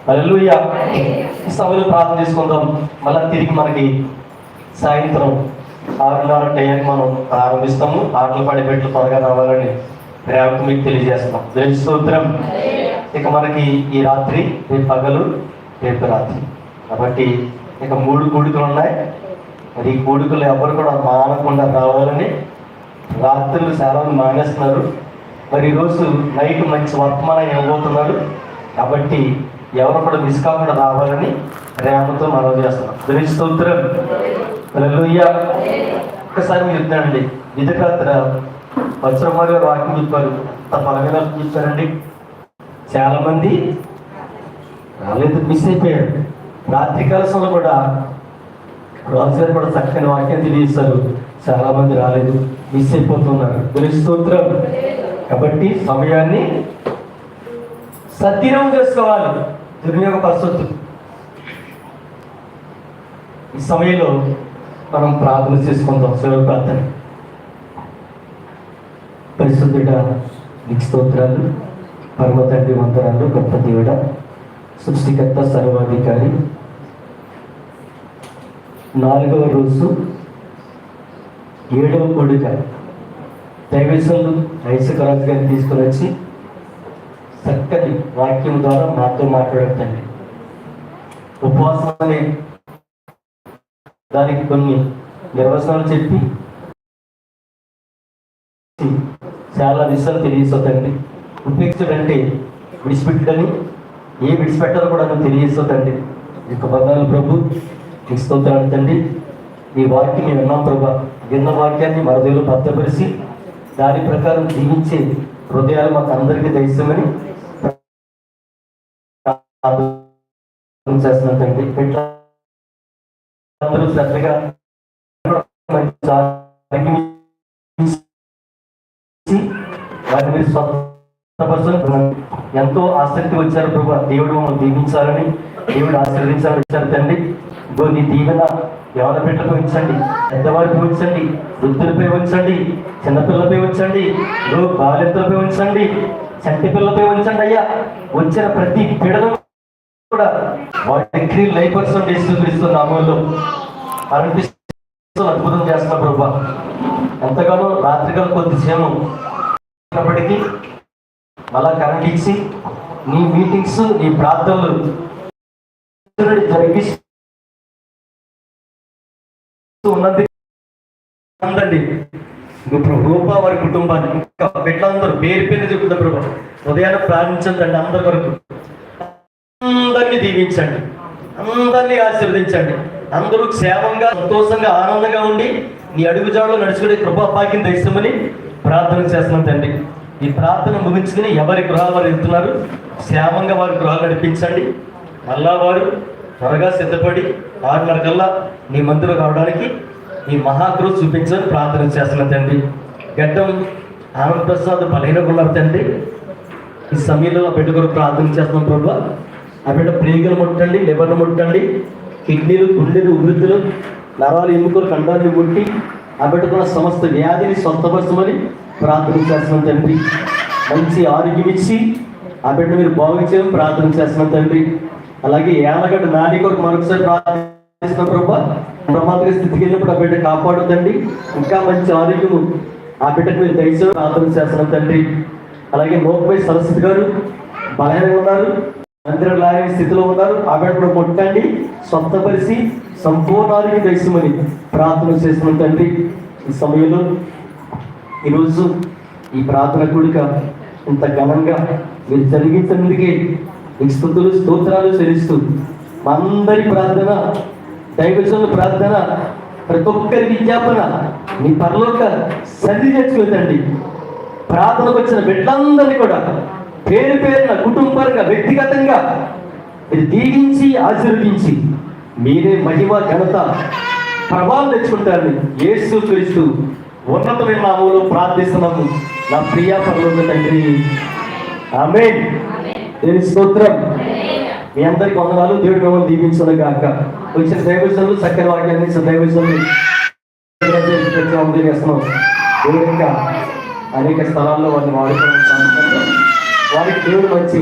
హల్లెలూయా. ఈ సభలో ప్రార్థన చేసుకుందాం. మళ్ళీ తిరిగి మనకి సాయంత్రం 6:30 టైంకి మనం ప్రారంభిస్తాము. ఆటలు పడి పెట్లు త్వరగా రావాలని ప్రేమకు మీకు తెలియజేస్తాం. దేవుని స్తోత్రం. ఇక మనకి ఈ రాత్రి, రేపు పగలు, రేపు రాత్రి కాబట్టి ఇక 3 కూడికలు ఉన్నాయి. మరి ఈ కూడికలు ఎవరు కూడా మానకుండా రావాలని రాత్రులు సేవలు మానేస్తున్నారు. మరి ఈరోజు నైట్ మంచి వర్తమానం ఇవ్వబోతున్నారు కాబట్టి ఎవరు కూడా మిస్ కాకుండా రావాలని ప్రేమతో మనవి చేస్తున్నాం. దేవుని స్తోత్రం. హల్లెలూయా. ఒక్కసారి మీరు చెప్తానండి. విధకాత్ర వజ్రమ్మ గారు వాక్యం చెప్పారు. పలగలా చూస్తారండి. చాలా మంది రాలేదు, మిస్ అయిపోయారు. రాత్రి కాలంలో కూడా రాజుగారు కూడా చక్కని వాక్యం తెలియజేస్తారు. చాలా మంది రాలేదు, మిస్ అయిపోతున్నారు. దేవుని స్తోత్రం. కాబట్టి సమయాన్ని సద్వినియోగం చేసుకోవాలి, దుర్వినియోగపరచొద్దు. ఈ సమయంలో మనం ప్రార్థన చేసుకుందాం. శివ ప్రార్థన. పరిశుద్ధుడ నీకు స్తోత్రాలు, పరమ తండ్రి వందనాలు, గొప్ప దేవుడ, సృష్టికర్త, సర్వాధికారి. 4వ రోజు 7వ కూడిక దైవజనులు ఐజక్ రాజు గారిని తీసుకుని వచ్చి చక్కని వాక్యం ద్వారా మాతో మాట్లాడతండి. ఉపవాసం అనే దానికి కొన్ని నిర్వచనాలు చెప్పి చాలా విషయాలు తెలియజేస్తుందండి. ఉపేక్షుడంటే విడిచిపెట్టని, ఏ విడిచిపెట్టాలో కూడా తెలియజేస్తుందండి. ఇక బంధాలు ప్రభు నీకు స్తోత్రాలు తండ్రి. ఈ వాక్యం మేము విన్నాం ప్రభా. విన్న వాక్యాన్ని మరదేలు భద్రపరిచి దాని ప్రకారం జీవించే హృదయాలు మాకు అందరికీ దయచేయమని చేస్తున్నట్టండి. అందరూ శ్రద్ధగా వారిని మీరు స్వస్థపరచని ఎంతో ఆసక్తి వచ్చారు ప్రభు. దేవుడు మమ్మల్ని దీవించాలని, దేవుడు ఆశీర్వదించాలని వచ్చారు తండ్రి. నీ దీవెన ఎవరి బిడ్డలపై ఉంచండి, పెద్దవారిపై ఉంచండి, వృద్ధులపై ఉంచండి, చిన్నపిల్లలపై ఉంచండి, బాలింతలపై ఉంచండి, చంటి పిల్లలపై ఉంచండి అయ్యా. వచ్చిన ప్రతి పీడను కూడా వాటి లైఫ్ పర్సెంట్ ఇస్తున్న అమలు అనిపిస్తూ అద్భుతం చేస్తున్నా ప్రభా. ఎంతగానో రాత్రికాల కొద్దిసేపు ఉన్నప్పటికీ మళ్ళా కరెంట్ ఇచ్చి నీ మీటింగ్స్, నీ ప్రార్థనలు జరిగిస్తూ ఉన్నది ఉందండి. ప్రభా వారి కుటుంబాన్ని ఇంకా బిడ్డలందరూ పేరు పేరు చెప్తున్నా ప్రభా. ఉదయాన్ని ప్రార్థించండి అందరి వరకు. అందరినీ దీవించండి, అందరినీ ఆశీర్వదించండి. అందరూ క్షేమంగా, సంతోషంగా, ఆనందంగా ఉండి నీ అడుగుజాడలో నడుచుకునే కృపా భాగ్యం దయచేయమని ప్రార్థన చేస్తున్నాం తండ్రి. ఈ ప్రార్థన ముగించుకుని ఎవరి గృహాలు వారు వెళ్తున్నారు, క్షేమంగా వారి గృహాలు నడిపించండి. మళ్ళా వారు త్వరగా సిద్ధపడి 6:30 కల్లా నీ మందిరం రావడానికి ఈ మహాకృషి చూపించని ప్రార్థన చేస్తున్నాం తండ్రి. గడ్డం ఆనంద ప్రసాద్ బలహీనంగా ఉన్నారు తండ్రి. ఈ సమయంలో ఆ బిడ్డ కొరకు ప్రార్థన చేస్తున్నాం ప్రభు. ఆ బిడ్డ ప్రేగులు ముట్టండి, లివర్ను ముట్టండి, కిడ్నీలు, గుండెలు, ఉబృతులు, నరాలు, ఎముకలు, కండాన్ని ముట్టి ఆ బిడ్డకున్న సమస్త వ్యాధిని స్వస్థపరచమని ప్రార్థన చేస్తున్నాం తండ్రి. మంచి ఆరోగ్యం ఇచ్చి ఆ బిడ్డ మీరు బాగు చేయమని ప్రార్థన చేస్తున్నాం తండ్రి. అలాగే ఏళ్ళగడ్డ నాటి కొరకు మరొకసారి ప్రార్థిస్తున్నాం ప్రభు. ప్రమాదక స్థితికి వెళ్ళినప్పుడు ఆ బిడ్డ కాపాడుతండి. ఇంకా మంచి ఆరోగ్యము ఆ బిడ్డకు మీరు దయచేసి ప్రార్థన చేస్తున్నాం తండ్రి. అలాగే మోపై సరస్వతి గారు బలహీనంగా ఉన్నారు, మందిరం లాగే స్థితిలో ఉన్నారు. ఆ బిడ్డ కూడా ముట్టండి, స్వస్థపరిచి సంపూర్ణ ఆరోగ్యం దయచేయమని ప్రార్థన చేస్తున్నాం తండ్రి. ఈ సమయంలో ఈరోజు ఈ ప్రార్థన కూడిక ఇంత ఘనంగా మీరు జరిగించినందుకే మీకు స్తుతులు, స్తోత్రాలు చెల్లిస్తూ మా అందరి ప్రార్థన, దైవజనుల ప్రార్థన, ప్రతి ఒక్కరి విజ్ఞాపన మీ పరలోక సన్నిధి తెచ్చుకోదండి. ప్రార్థనకు వచ్చిన బిడ్డలందరినీ కూడా పేరు పేరున, కుటుంబపరంగా, వ్యక్తిగతంగా మీరు దీవించి ఆశీర్వదించి మీరే మహిమ, ఘనత, ప్రభావం తెచ్చుకుంటారని యేసు క్రీస్తు ఉన్నతమైన నామములో ప్రార్థిస్తున్నాము నా ప్రియ పరలోక తండ్రి. ఆమేన్. దేవుని స్తోత్రం. మీ అందరికీ వందనాలు. దేవుడు మిమ్మల్ని దీవించును గాక. వచ్చిన దైవజనులు చక్కని వాక్యాన్ని దైవజనులు చేస్తున్నాం. దేవుడు ఇంకా అనేక స్థలాల్లో వారిని వాడుకోవడం, వారికి దేవుడు మంచి